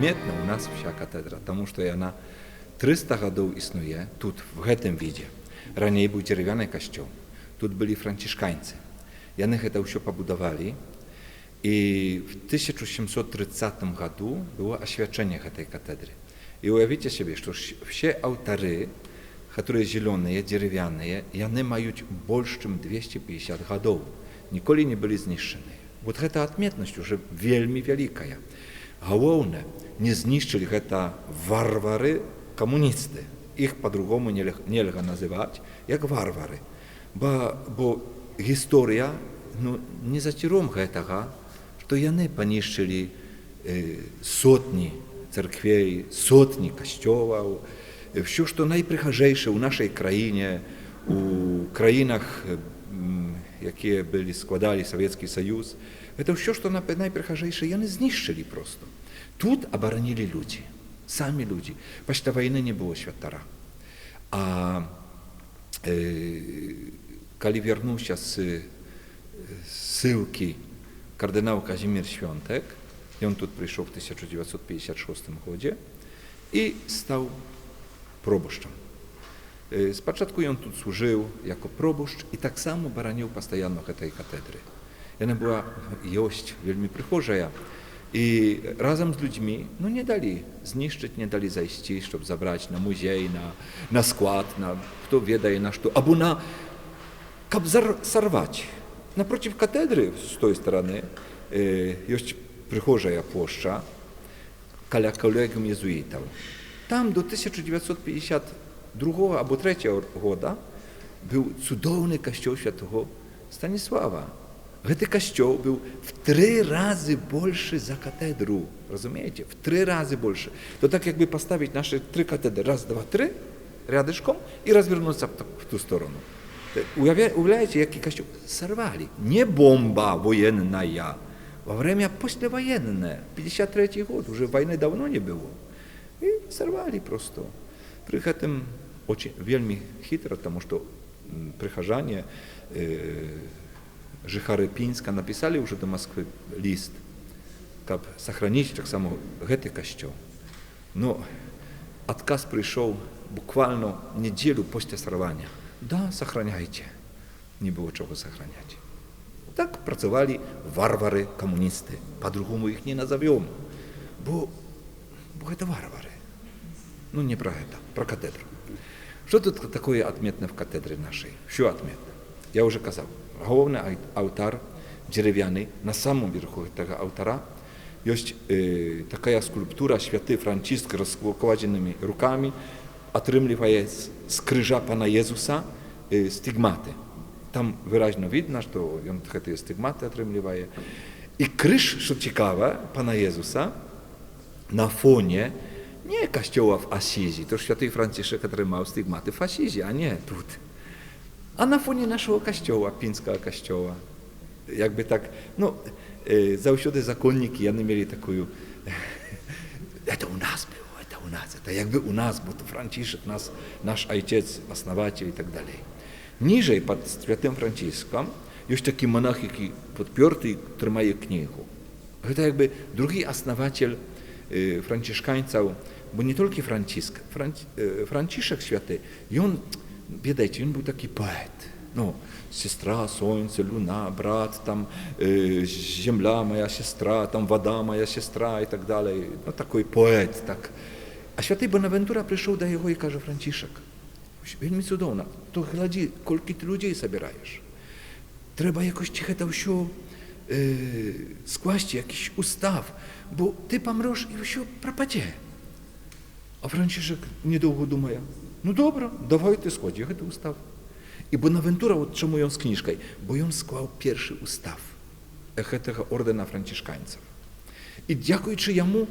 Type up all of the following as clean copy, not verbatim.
адметна у нас вся катедра, тому што яна 300 гадоў існуе тут, в гэтым відзе. Раней быў дзеревяны касцёл, тут былі францішканцы. Яны гэта ўсё пабудавалі, і в 1730 году было освящение этой катедры. И уявите себе, что все алтары, которые зеленые, деревянные, яны маюць больше, чем 250 годов, николи не были знішчаны. Вот эта отметность уже вельми великая. Галоўнае, не знішчылі гэта варвары камуністы. Их по-другому нельга называть, як варвары. Бо гісторыя не заціром гэтага, што яны панішчылі сотні церквей, сотні касцёлаў, все, што найпрыгажэйшае ў нашай краіне, у краінах, якія складалі Савецкі Саюз, гэта ўсё, што найпрыгажэйшае, яны знішчылі проста. Тут абаранілі людзі, самі людзі. Пасля вайны не было святара. А калі вярнуўся з ссылкі кардынал Казімір Świątek, ён тут прыйшоў в 1956 годзе і стаў пробушчам. Спачатку ён тут служыў як пробушч і таксама бараніў пастаянна гэтай катедры. Яна была, ёсць, вельмі прыхожая, і разам з людзьмі не далі знішчыць, не далі зайсці, щоб забраць на музей, на склад, на хто ведае на што, або каб сарваць. Напротив катедры, з той стороны, ёсць прыхожая плошча каля калегіум езуітаў. Там до 1952 або 1953 года быў цудоўны касцёл святого Станіслава. Гэты касцёл быў в 3 разы больше за катедру. Разумееце? В 3 разы больше. То так якби поставить наши 3 катедры, раз, два, 3, рядышком и развернуться в ту сторону. Уявляете, який костюм? Сорвали. Не бомба военная. Во время послевоенное, 53 год, уже войны давно не было. И сорвали просто. При этом очень вельми хитро, потому что прихожане, жихары Пинска написали уже до Москвы лист, как сохранить так само гэты костюм. Но отказ пришел буквально неделю после сорвания. Да, сохраняйте. Не было чего сохранять. Так працавали варвары, коммунисты. По-другому их не назовем. Бо это варвары. Не про это, про катедру. Что тут такое отметное в катедре нашей? Все отметно. Я уже сказал. Главный алтарь деревянный. На самом верху этого алтаря есть такая скульптура святы Франциск с раскладенными руками, отрымливая с крыжа Пана Езуса стигматы. Там выразно видно, что он эти стигматы отрымливает. И крыж, что цікаве, Пана Езуса на фоне не костела в Асизі, то святий Францишек отримав стигматы в Асизі, а не тут. А на фоне нашего костела, пинского костела. Якби так, завсёды законники, яны мели такую, это у нас было. У нас, это якби у нас, бо Францишек, наш отец, основатель и так далее. Ниже, под святым Франциском, есть такой монах, який подпертый, тримає книгу. Это якби другий основатель францишканцев, бо не только Францишек святый, и он, видите, он был такой поэт. Сестра, солнце, луна, брат, там, земля моя сестра, там, вода моя сестра и так далее. Такой поэт, так. А святий Бонавентура прийшов до його і каже: Францишек, вельми цудовно, то гляді, кільки ти людей збираєш. Треба якось це все скласти, якийсь устав, бо ти помреш і все пропаде. А Францишек недовго думає: добре, давайте складі цей устав. І Бонавентура, от чому він з книжкою? Бо він склав перший устав цього ордена францишканців. І дякуючи йому,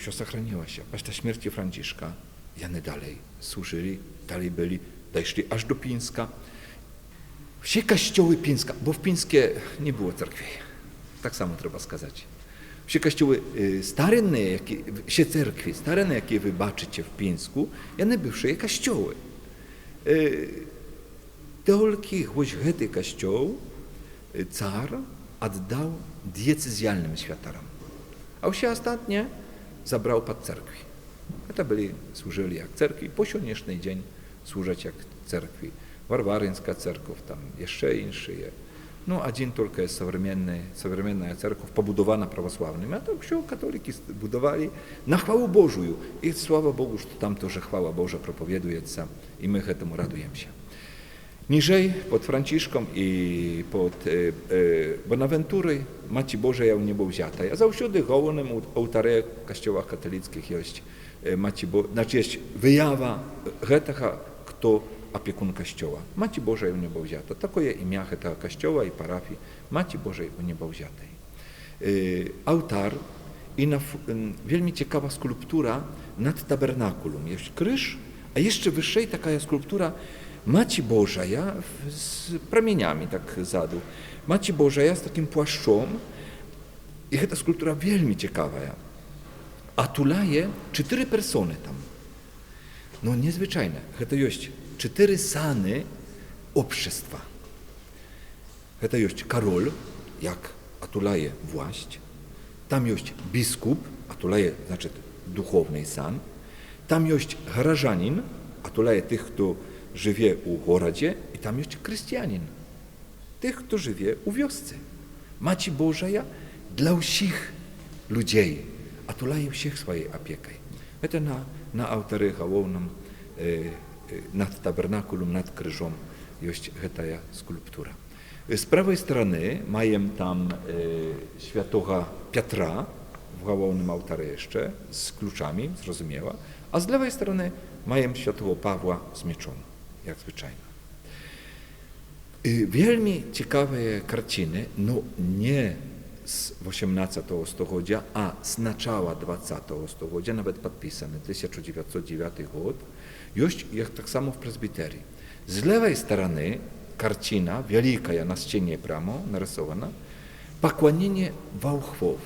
що сохранилося. Після смерті Францишка яны dalej służyli, dalej byli, dojszli aż do Pińska. Всі kościoły Pińska, bo w Pińskie nie było cerkwi. Tak samo trzeba сказать. Всі kościoły старинne, всі cerkwi старинne, jakie wy baczycie w Pińsku, яны бывшие kościoły. Tylko choć гэты kościół car oddał diecezjalnym światarom. A wszystkie ostatnie zabrał pod cerkwi. To byli, służyli jak cerkwi, po dzisiejszy dzień służyć jak cerkwi. Warwaryńska cerkiew, tam jeszcze insze. No, один tylko jest современная cerkiew, pobudowana prawosławnym, a to все katoliki budowali na chwałę Bożą. I sława Bogu, że tam to, że chwała Boża propowiedujется, i my temu radujemy się. Niżej, pod Franciszką i pod Bonaventury, Maci Boża u niebo wzięta. Ja zawsze głównym ołtarze w kościołach katolickich jest Maci Boża, znaczy jest wyjawa tego, kto opiekun kościoła. Maci Bożej u niebo wzięta. Takie imię tego kościoła i parafii. Maci Bożej u niebo wziętej. Ołtar i wielmi ciekawa skulptura nad tabernakulum. Jest krzyż, a jeszcze wyżej taka skulptura Maci Bożaja z promieniami tak zadu. Maci Bożaja z takim płaszczem i ta skulptura wielmi ciekawa. A tulaje 4 persony tam. No niezwyczajne. To jest 4 sany общества. To jest karol, jak atulaje właść. Tam jest biskup, atulaje znaczy duchowny san. Tam jest grażanin, atulaje tych, kto żyje u gorodzie, i tam jest chrześcijanin. Tych, kto żyje u wiosce. Maci Bożaja dla wszystkich ludzi, atulaje wszystkich swojej opieką. To na ołtarze głównym nad tabernakulum, nad krzyżem jest ta skulptura. Z prawej strony mają tam świętego Piotra w głównym ołtarze jeszcze z kluczami, zrozumiała, a z lewej strony mają świętego Pawła z mieczem, jak zwyczajnie. Wielmi ciekawe karciny, no nie z XVIII stulecia, a z naczała XX stulecia, nawet podpisane, 1909 rok, jest jak tak samo w prezbiterii. Z lewej strony karcina, wielka na ścianie pramo narysowana, pokłonienie wałchwów,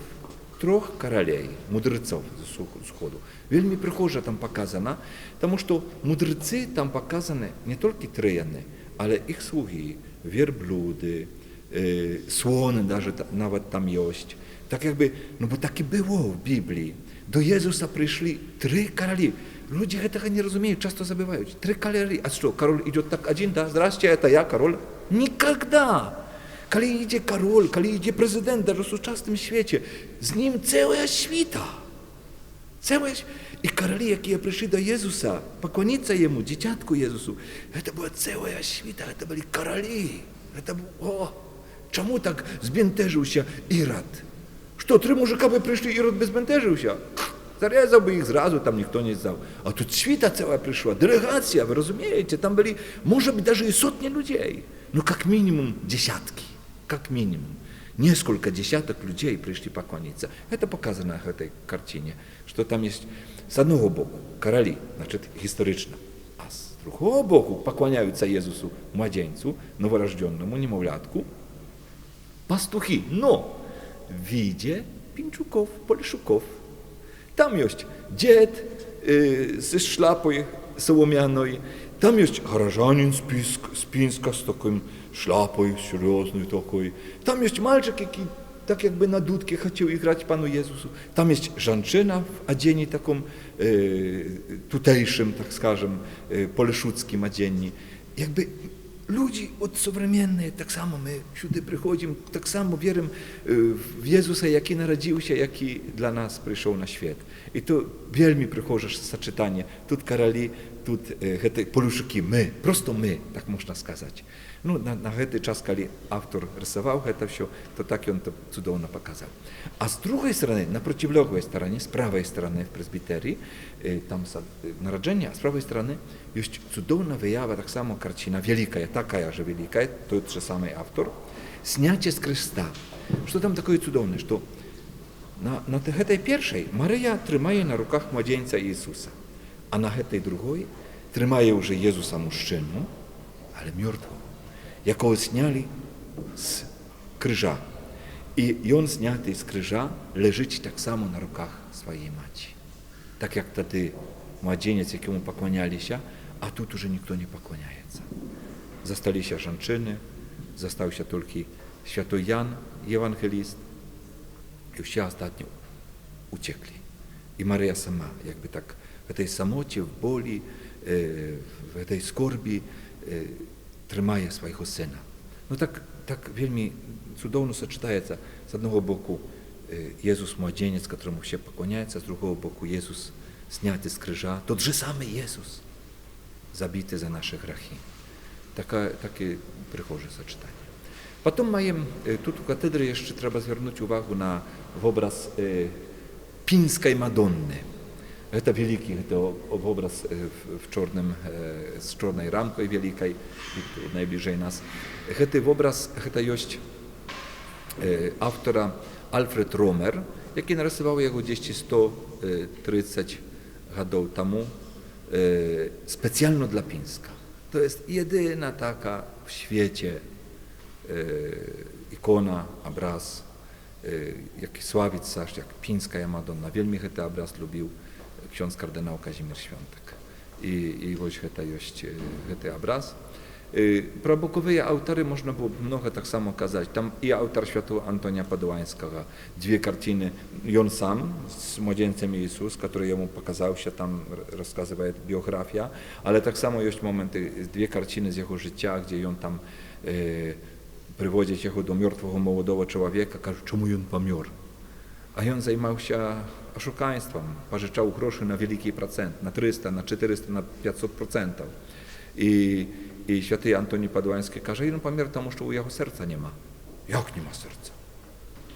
3 korolei, mudrców z wschodu. Wielmi przychожа tam pokazana, потому что mudrcy tam pokazane nie tylko trojany, ale ich sługi, wierbludy, słony nawet tam jest. Tak jakby, no bo takie było w Biblii. Do Jezusa przyszli 3 koroli. Ludzie tego nie rozumieją, często zabywają. 3 koroli. A co, korol idzie tak один, da? Zdraście, to ja, korol? Никогда! Kiedy idzie korol, kiedy idzie prezydent, даже w współczesnym świecie, z nim cała świta. I koroli, jakie przyszli do Jezusa, pokłonić Jemu, dzieciatku Jezusu, to była cała świta, to byli koroli. To było, czemu tak zbęteżył się Irod? Что, 3 mужика by przyszli, Irod by zbęteżył się? Zarezałby ich zrazu, tam nikt nie znał. A tu świta cała przyszła, delegacja, wy rozumiecie? Tam byli, może być даже i sotnie ludzi. No jak minimum dziesiątki, jak minimum. Несколько десяток людей пришли поклониться. Это показано в этой картине, что там есть с одного боку короли, значит, исторично, а с другого боку поклоняются Иисусу, младенцу, новорожденному, немовлятку, пастухи, но в виде пинчуков, полешуков. Там есть дед с шляпой соломяной, там есть горожанин з Пінська з таким szlapой серьезной такой. Tam jest mальчик, który tak jakby na dudkę chciał grać Panu Jezusu. Tam jest żanczyna w odzieniu takim tutejszym, tak skażem, poleszuckim odzieniu. Jakby ludzi od современные, tak samo my siudy przychodzimy, tak samo wierzymy w Jezusa, jaki narodził się, jaki dla nas przyszedł na świat. I to wielmi przychodzi zaczytanie. Тут королі, тут полюшики, my, prosto my, tak można сказать. No, na ten czas, kiedy autor rysował to wszystko, to tak on to cudownie pokazał. A z drugiej strony, na przeciwległej stronie, z prawej strony w prezbiterii, tam narodzenie, a z prawej strony jest cudowna wyjawa, tak samo karcina, wielka, taka, że wielka, to jest ten sam autor, znięcie z krzyża. Co tam takie cudowne, że na tej pierwszej Maryja trzymaje na rukach młodzieńca Jezusa, a na tej drugiej trzymaje już Jezusa mężczyznę, ale martwego, jakiego zniali z krzyża. I on zniaty z krzyża leży tak samo na rukach swojej maci. Tak jak wtedy młodzieniec, jakiemu pokłaniali się, a tu już nikt nie pokłaniaje. Zostali się żanczyny, został się tylko święty Jan, ewangelist, i wszyscy ostatnio uciekli. I Maryja sama, jakby tak w tej samocie, w boli, w tej skorbi trzymaje swojego syna. No tak wielmi cudowno się czytaється. Z jednego boku Jezus młodzieniec, któremu się pokłaniaється, z drugiego boku Jezus zняty z krzyża, to drze samy Jezus, zabity za nasze grzechy. Takie przychodzi zaczytanie. Potem mają, tu w katedrze jeszcze trzeba zwrócić uwagę na obraz Pińskiej Madonny. To wielki, to obraz w czarnym, z czarnej ramką wielkiej, najbliżej nas. To obraz, to jest autora Alfred Romer, jaki narysował jego gdzieś 130 lat temu, specjalnie dla Pińska. To jest jedyna taka w świecie ikona, obraz, jaki sławić saż, jak Pińska Madonna. Wielmi ten obraz lubił ksiądz kardynał Kazimierz Świątek. I właśnie to jest ten obraz. Про боковые autory można było mnogo tak samo kazać. Tam i autor świętego Antonia Paduańskiego, dwie kartiny, i on sam z młodzieńcem Jezus, który jemu pokazał się, tam rozkazuje biografia, ale tak samo jest momenty, dwie kartiny z jego życia, gdzie on tam przywodzi jego do martwego młodego człowieka, każe, czemu on pomiór. A on zajmował się oszukaństwem, pożyczał groszy na wielki procent, na 300, na 400, na 500%. I święty Antoni Paduański każe, że on pomiar temu, że u jego serca nie ma. Jak nie ma serca?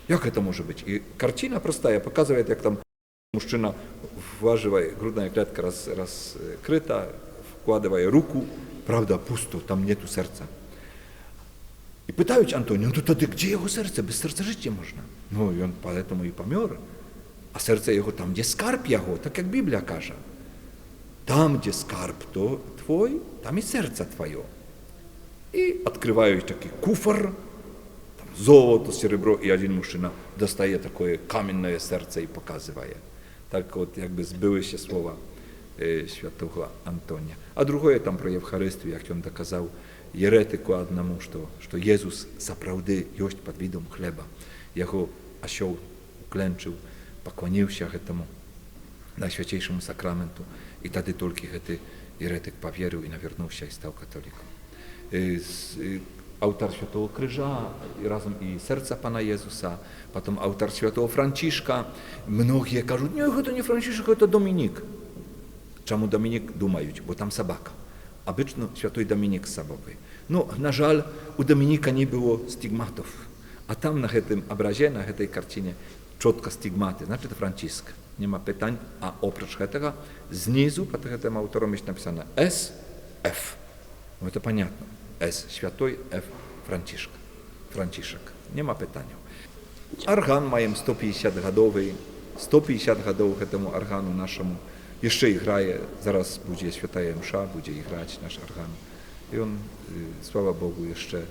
Jak to może być? I karcina prosta, pokazuje, jak tam mężczyzna włożyła grudna klatka rozkryta, wkładała ruku, prawda, pusto, tam nie tu serca. I pytają Antoni, no to wtedy gdzie jego serce? Bez serca żyć nie można. No i on pada to mój pomiar. A serce jego tam, gdzie skarb jego, tak jak Biblia każe. Tam, gdzie skarb to twój, tam i serce twoje. I odkrywają taki kufer, tam złoto, srebro i jeden mężczyzna dostaje takie kamienne serce i pokazuje. Tak jakby zbyły się słowa świętego Antonia. A drugie tam pro Eucharystię, jak on dokazał jeretyku одному, że Jezus zaprawdy jest pod widą chleba. Jego osioł uklęczył, pokłonił się temu Najświętejszemu Sakramentu i wtedy tylko ten jeretyk powierzył i nawiernuł się i stał katolikiem. Autor Świętego Krzyża, razem i serca Pana Jezusa, potem autor Świętego Franciszka. Mnogie кажуть, nie, to nie Franciszek, to Dominik. Czemu Dominik? Думаją, bo tam собака. Обычно Święty Dominik z собакой. No, na żal, u Dominika nie było stygmatów, a tam na tym obrazie, na tej karcinie, czotko stygmaty, znaczy to Franciszek. Nie ma pytań, a oprócz tego znizu pod tym autorem jest napisane S, F. No to понятно. S, Święty, F, Franciszek. Nie ma pytania. Organ mają 150-gadowy, 150 gadów temu organu naszemu. Jeszcze ich graje, zaraz będzie Święta Msza, będzie ich grać nasz organ. I on, sława Bogu, jeszcze,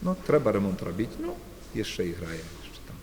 no trzeba remont robić, no jeszcze ich graje, jeszcze tam.